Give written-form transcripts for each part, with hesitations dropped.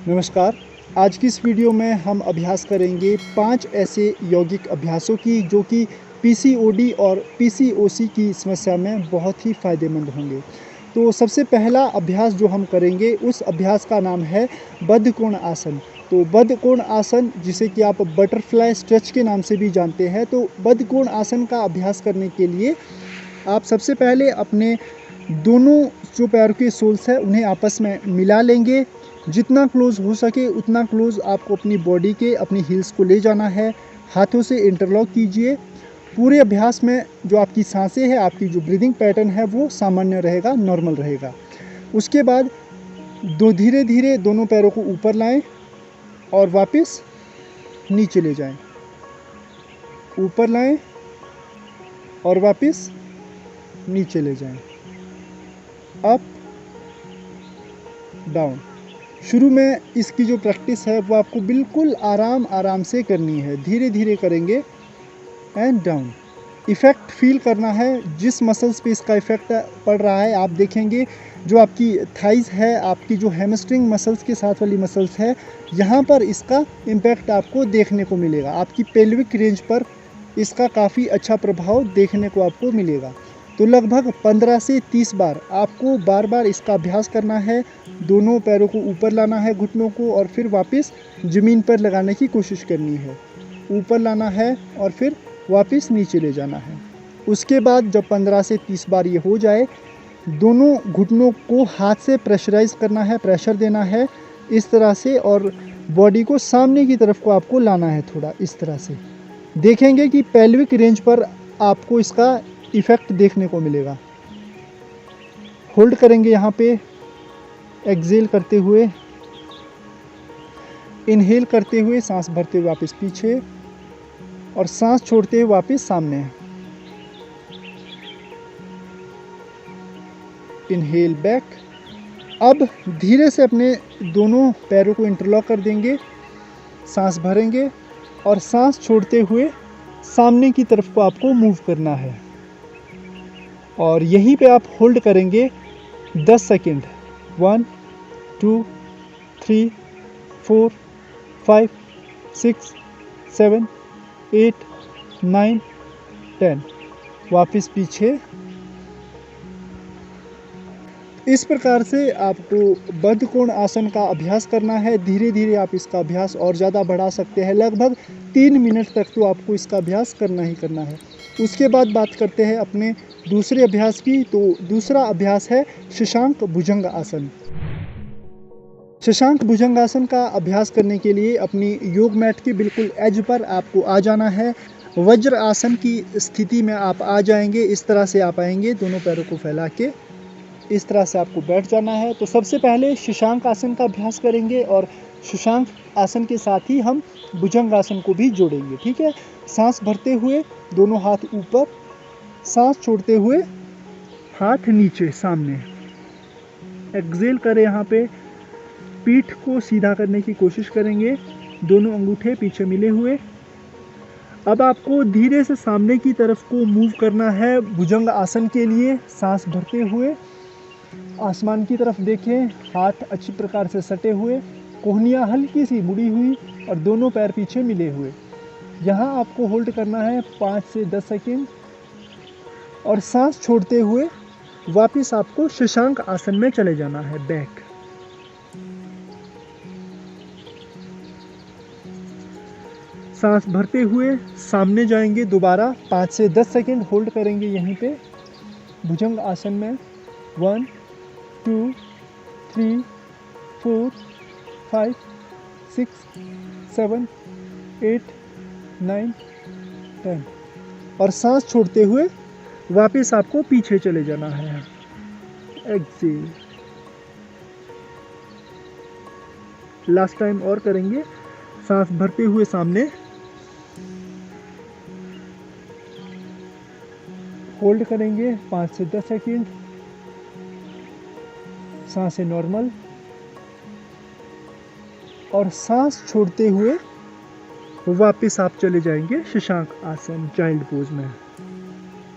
नमस्कार। आज की इस वीडियो में हम अभ्यास करेंगे 5 ऐसे यौगिक अभ्यासों की जो कि पीसीओडी और पीसीओसी की समस्या में बहुत ही फ़ायदेमंद होंगे। तो सबसे पहला अभ्यास जो हम करेंगे उस अभ्यास का नाम है बद्धकोण आसन। तो बद्धकोण आसन, जिसे कि आप बटरफ्लाई स्ट्रेच के नाम से भी जानते हैं, तो बद्धकोण आसन का अभ्यास करने के लिए आप सबसे पहले अपने दोनों जो पैरों के सोल्स है उन्हें आपस में मिला लेंगे। जितना क्लोज हो सके उतना क्लोज आपको अपनी बॉडी के, अपनी हील्स को ले जाना है। हाथों से इंटरलॉक कीजिए। पूरे अभ्यास में जो आपकी सांसें हैं, आपकी जो ब्रीदिंग पैटर्न है वो सामान्य रहेगा, नॉर्मल रहेगा। उसके बाद धीरे धीरे दोनों पैरों को ऊपर लाएं और वापस नीचे ले जाएं। ऊपर लाएं और वापस नीचे ले जाएं। Up down. शुरू में इसकी जो प्रैक्टिस है वो आपको बिल्कुल आराम से करनी है, धीरे धीरे करेंगे। And down. इफ़ेक्ट फील करना है, जिस मसल्स पे इसका इफ़ेक्ट पड़ रहा है आप देखेंगे। जो आपकी थाइज है, आपकी जो हैमस्ट्रिंग मसल्स के साथ वाली मसल्स है, यहाँ पर इसका इम्पैक्ट आपको देखने को मिलेगा। आपकी पेल्विक रेंज पर इसका काफ़ी अच्छा प्रभाव देखने को आपको मिलेगा। तो लगभग 15 से 30 बार आपको बार बार इसका अभ्यास करना है। दोनों पैरों को ऊपर लाना है, घुटनों को, और फिर वापस ज़मीन पर लगाने की कोशिश करनी है। ऊपर लाना है और फिर वापस नीचे ले जाना है। उसके बाद जब 15 से 30 बार ये हो जाए, दोनों घुटनों को हाथ से प्रेशराइज करना है, प्रेशर देना है इस तरह से, और बॉडी को सामने की तरफ को आपको लाना है थोड़ा इस तरह से। देखेंगे कि पेल्विक रेंज पर आपको इसका इफ़ेक्ट देखने को मिलेगा। होल्ड करेंगे यहाँ पे, एक्सेल करते हुए, इनहेल करते हुए, सांस भरते हुए वापस पीछे और सांस छोड़ते हुए वापस सामने। Inhale back. अब धीरे से अपने दोनों पैरों को इंटरलॉक कर देंगे, सांस भरेंगे और सांस छोड़ते हुए सामने की तरफ को आपको मूव करना है। और यहीं पे आप होल्ड करेंगे 10 सेकेंड। 1 2 3 4 5 6 7 8 9 10। वापस पीछे। इस प्रकार से आपको बद्धकोण आसन का अभ्यास करना है। धीरे धीरे आप इसका अभ्यास और ज़्यादा बढ़ा सकते हैं। लगभग 3 मिनट तक तो आपको इसका अभ्यास करना ही करना है। उसके बाद बात करते हैं अपने दूसरे अभ्यास की। तो दूसरा अभ्यास है शशांक भुजंग आसन। शशांक भुजंग आसन का अभ्यास करने के लिए अपनी योग मैट के बिल्कुल एज पर आपको आ जाना है। वज्र आसन की स्थिति में आप आ जाएंगे। इस तरह से आप आएंगे, दोनों पैरों को फैला के इस तरह से आपको बैठ जाना है। तो सबसे पहले शशांक आसन का अभ्यास करेंगे और शशांक आसन के साथ ही हम भुजंग आसन को भी जोड़ेंगे। ठीक है। सांस भरते हुए दोनों हाथ ऊपर, सांस छोड़ते हुए हाथ नीचे सामने। एक्सेल करें। यहाँ पे पीठ को सीधा करने की कोशिश करेंगे, दोनों अंगूठे पीछे मिले हुए। अब आपको धीरे से सामने की तरफ को मूव करना है भुजंग आसन के लिए। सांस भरते हुए आसमान की तरफ देखें, हाथ अच्छी प्रकार से सटे हुए, कोहनियाँ हल्की सी मुड़ी हुई और दोनों पैर पीछे मिले हुए। यहाँ आपको होल्ड करना है 5 से 10 सेकेंड और सांस छोड़ते हुए वापस आपको शशांक आसन में चले जाना है, बैक। सांस भरते हुए सामने जाएंगे दोबारा, 5 से 10 सेकेंड होल्ड करेंगे यहीं पे भुजंग आसन में। 1 2 3 4 5 6 7 8 9 10 और सांस छोड़ते हुए वापस आपको पीछे चले जाना है। एक्सेल। लास्ट टाइम और करेंगे। सांस भरते हुए सामने, होल्ड करेंगे 5 से 10 सेकेंड, सांसें नॉर्मल, और सांस छोड़ते हुए वापस आप चले जाएंगे शशांक आसन, चाइल्ड पोज में।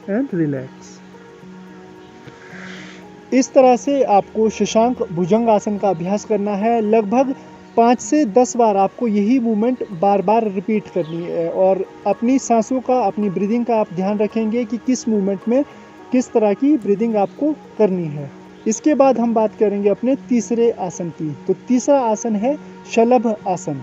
And relax. इस तरह से आपको शशांक भुजंग आसन का अभ्यास करना है। लगभग 5 से 10 बार आपको यही मूवमेंट बार बार रिपीट करनी है और अपनी सांसों का, अपनी ब्रीदिंग का आप ध्यान रखेंगे कि किस मूवमेंट में किस तरह की ब्रीदिंग आपको करनी है। इसके बाद हम बात करेंगे अपने तीसरे आसन की। तो तीसरा आसन है शलभ आसन।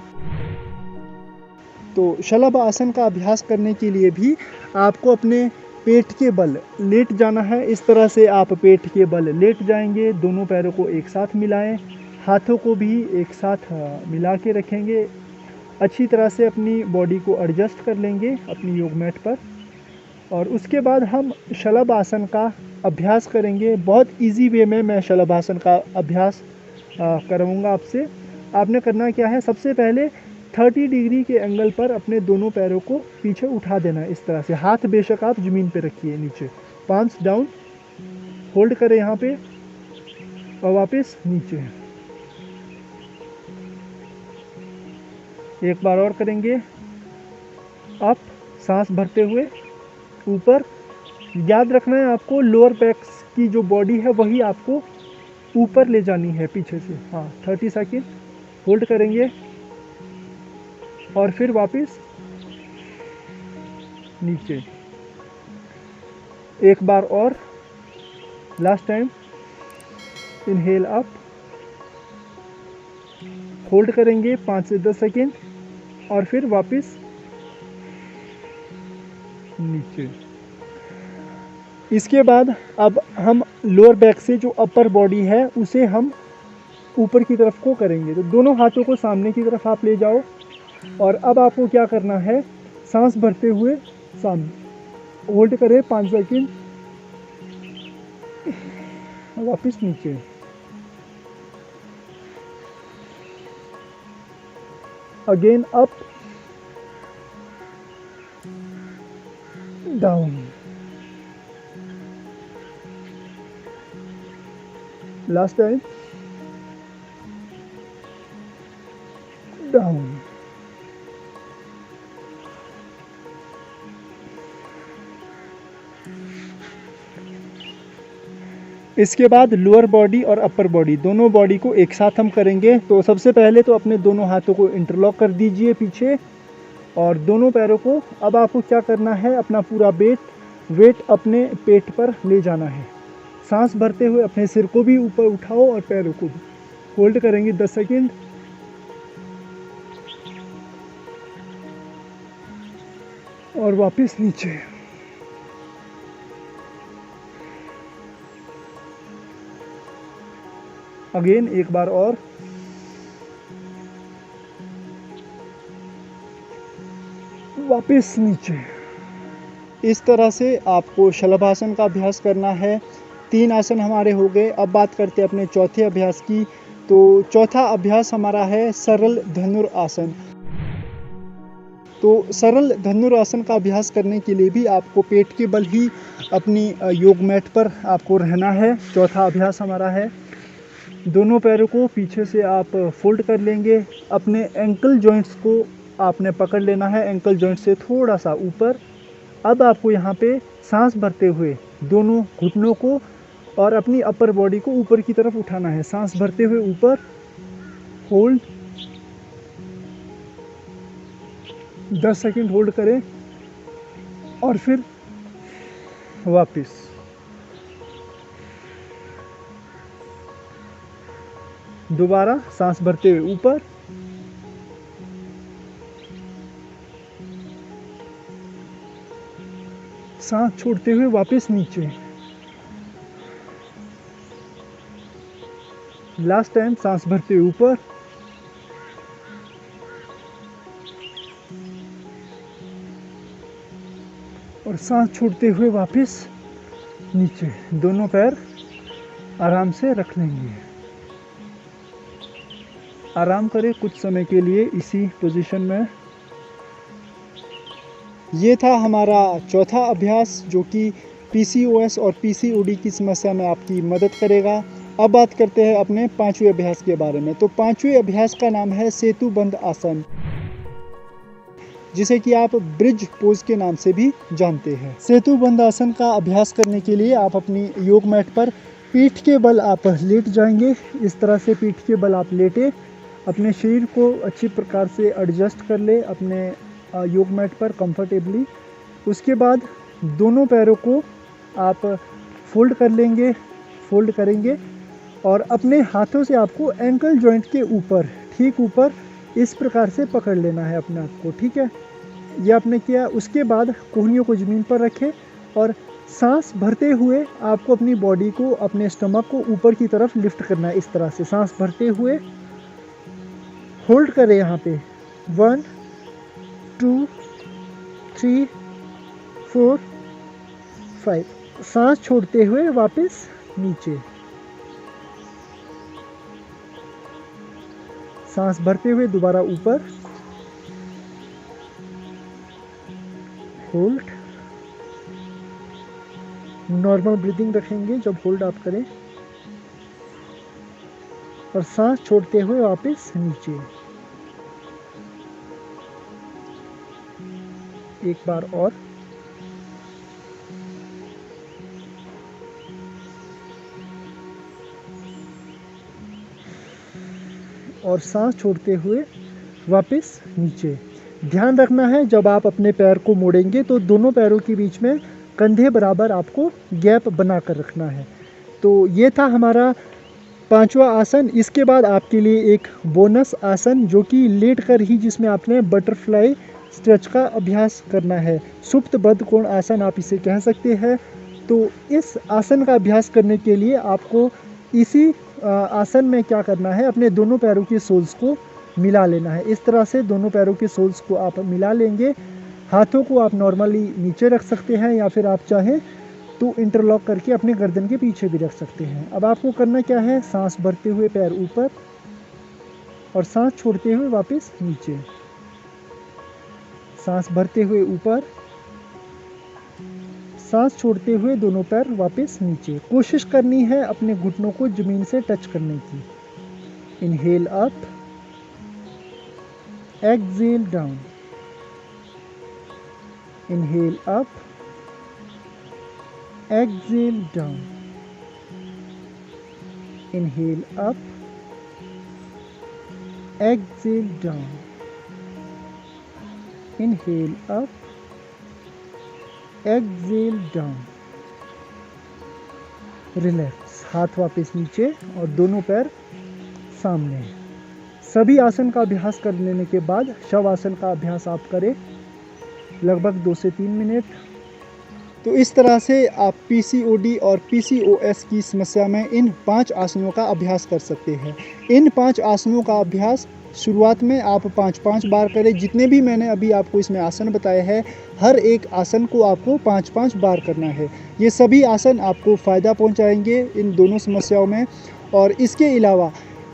तो शलभ आसन का अभ्यास करने के लिए भी आपको अपने पेट के बल लेट जाना है। इस तरह से आप पेट के बल लेट जाएंगे, दोनों पैरों को एक साथ मिलाएं, हाथों को भी एक साथ मिला के रखेंगे, अच्छी तरह से अपनी बॉडी को एडजस्ट कर लेंगे अपनी योग मैट पर। और उसके बाद हम शलभ आसन का अभ्यास करेंगे। बहुत इजी वे में मैं शलभ आसन का अभ्यास कराऊंगा आपसे। आपने करना क्या है, सबसे पहले 30 डिग्री के एंगल पर अपने दोनों पैरों को पीछे उठा देना है इस तरह से। हाथ बेशक आप ज़मीन पे रखिए नीचे, पाम्स डाउन, होल्ड करें यहाँ पे और वापस नीचे। एक बार और करेंगे, अप, सांस भरते हुए ऊपर। याद रखना है आपको लोअर बैक की जो बॉडी है वही आपको ऊपर ले जानी है पीछे से। हाँ, 30 सेकेंड होल्ड करेंगे और फिर वापस नीचे। एक बार और, last time, inhale up, hold करेंगे 5 से 10 सेकेंड और फिर वापस नीचे। इसके बाद अब हम लोअर बैक से जो अपर बॉडी है उसे हम ऊपर की तरफ को करेंगे। तो दोनों हाथों को सामने की तरफ आप ले जाओ और अब आपको क्या करना है, सांस भरते हुए सामने, होल्ड करें 5 सेकेंड, वापस नीचे। Again up, down, last time, down. इसके बाद लोअर बॉडी और अपर बॉडी दोनों बॉडी को एक साथ हम करेंगे। तो सबसे पहले तो अपने दोनों हाथों को इंटरलॉक कर दीजिए पीछे और दोनों पैरों को, अब आपको क्या करना है, अपना पूरा वेट अपने पेट पर ले जाना है। सांस भरते हुए अपने सिर को भी ऊपर उठाओ और पैरों को भी। होल्ड करेंगे 10 सेकेंड और वापस नीचे। अगेन एक बार और, वापस नीचे। इस तरह से आपको शलभासन का अभ्यास करना है। 3 आसन हमारे हो गए। अब बात करते हैं अपने चौथे अभ्यास की। तो चौथा अभ्यास हमारा है सरल धनुरासन। तो सरल धनुरासन का अभ्यास करने के लिए भी आपको पेट के बल ही अपनी योग मैट पर आपको रहना है। चौथा अभ्यास हमारा है, दोनों पैरों को पीछे से आप फोल्ड कर लेंगे, अपने एंकल जॉइंट्स को आपने पकड़ लेना है, एंकल जॉइंट से थोड़ा सा ऊपर। अब आपको यहाँ पे सांस भरते हुए दोनों घुटनों को और अपनी अपर बॉडी को ऊपर की तरफ उठाना है। सांस भरते हुए ऊपर, होल्ड, 10 सेकेंड होल्ड करें और फिर वापस। दोबारा सांस भरते हुए ऊपर, सांस छोड़ते हुए वापस नीचे। लास्ट टाइम सांस भरते हुए ऊपर, और सांस छोड़ते हुए वापस नीचे। दोनों पैर आराम से रख लेंगे। आराम करें कुछ समय के लिए इसी पोजीशन में। ये था हमारा चौथा अभ्यास जो कि पीसीओएस और पीसीओडी की समस्या में आपकी मदद करेगा। अब बात करते हैं अपने 5वें अभ्यास के बारे में। तो 5वें अभ्यास का नाम है सेतुबंध आसन, जिसे कि आप ब्रिज पोज के नाम से भी जानते हैं। सेतुबंध आसन का अभ्यास करने के लिए आप अपनी योग मैट पर पीठ के बल आप लेट जाएंगे। इस तरह से पीठ के बल आप लेटे, अपने शरीर को अच्छी प्रकार से एडजस्ट कर ले अपने योग मैट पर कंफर्टेबली। उसके बाद दोनों पैरों को आप फोल्ड करेंगे और अपने हाथों से आपको एंकल जॉइंट के ऊपर, ठीक ऊपर इस प्रकार से पकड़ लेना है अपने आप को, ठीक है। ये आपने किया। उसके बाद कोहनियों को ज़मीन पर रखें और सांस भरते हुए आपको अपनी बॉडी को, अपने स्टमक को ऊपर की तरफ लिफ्ट करना है। इस तरह से सांस भरते हुए होल्ड करें यहाँ पे 1 2 3 4 5। सांस छोड़ते हुए वापस नीचे, सांस भरते हुए दोबारा ऊपर, होल्ड। नॉर्मल ब्रीदिंग रखेंगे जब होल्ड आप करें और सांस छोड़ते हुए वापस नीचे। एक बार और, और सांस छोड़ते हुए वापस नीचे। ध्यान रखना है जब आप अपने पैर को मोड़ेंगे तो दोनों पैरों के बीच में कंधे बराबर आपको गैप बना कर रखना है। तो ये था हमारा 5वां आसन। इसके बाद आपके लिए एक बोनस आसन जो कि लेट कर ही, जिसमें आपने बटरफ्लाई स्ट्रेच का अभ्यास करना है। सुप्त बद्ध कोण आसन आप इसे कह सकते हैं। तो इस आसन का अभ्यास करने के लिए आपको इसी आसन में क्या करना है, अपने दोनों पैरों के सोल्स को मिला लेना है। इस तरह से दोनों पैरों के सोल्स को आप मिला लेंगे। हाथों को आप नॉर्मली नीचे रख सकते हैं या फिर आप चाहें तो इंटरलॉक करके अपने गर्दन के पीछे भी रख सकते हैं। अब आपको करना क्या है, सांस भरते हुए पैर ऊपर और सांस छोड़ते हुए वापस नीचे, सांस भरते हुए ऊपर, सांस छोड़ते हुए दोनों पैर वापस नीचे। कोशिश करनी है अपने घुटनों को जमीन से टच करने की। Inhale up, exhale down, inhale up, exhale down, inhale up, exhale down, inhale up, exhale down. Relax, हाथ वापस नीचे और दोनों पैर सामने। सभी आसन का अभ्यास कर लेने के बाद शवासन का अभ्यास आप करें लगभग 2 से 3 मिनट। तो इस तरह से आप पीसीओडी और पीसीओएस की समस्या में इन 5 आसनों का अभ्यास कर सकते हैं। इन 5 आसनों का अभ्यास शुरुआत में आप 5-5 बार करें। जितने भी मैंने अभी आपको इसमें आसन बताए हैं, हर एक आसन को आपको 5-5 बार करना है। ये सभी आसन आपको फ़ायदा पहुंचाएंगे इन दोनों समस्याओं में। और इसके अलावा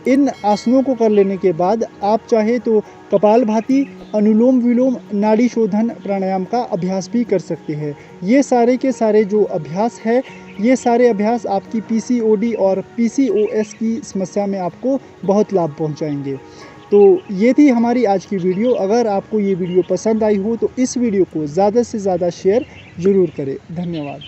इन आसनों को कर लेने के बाद आप चाहे तो कपालभाति, अनुलोम विलोम, नाड़ी शोधन प्राणायाम का अभ्यास भी कर सकते हैं। ये सारे के सारे जो अभ्यास है, ये सारे अभ्यास आपकी पीसीओडी और पीसीओएस की समस्या में आपको बहुत लाभ पहुंचाएंगे। तो ये थी हमारी आज की वीडियो। अगर आपको ये वीडियो पसंद आई हो तो इस वीडियो को ज़्यादा से ज़्यादा शेयर ज़रूर करें। धन्यवाद।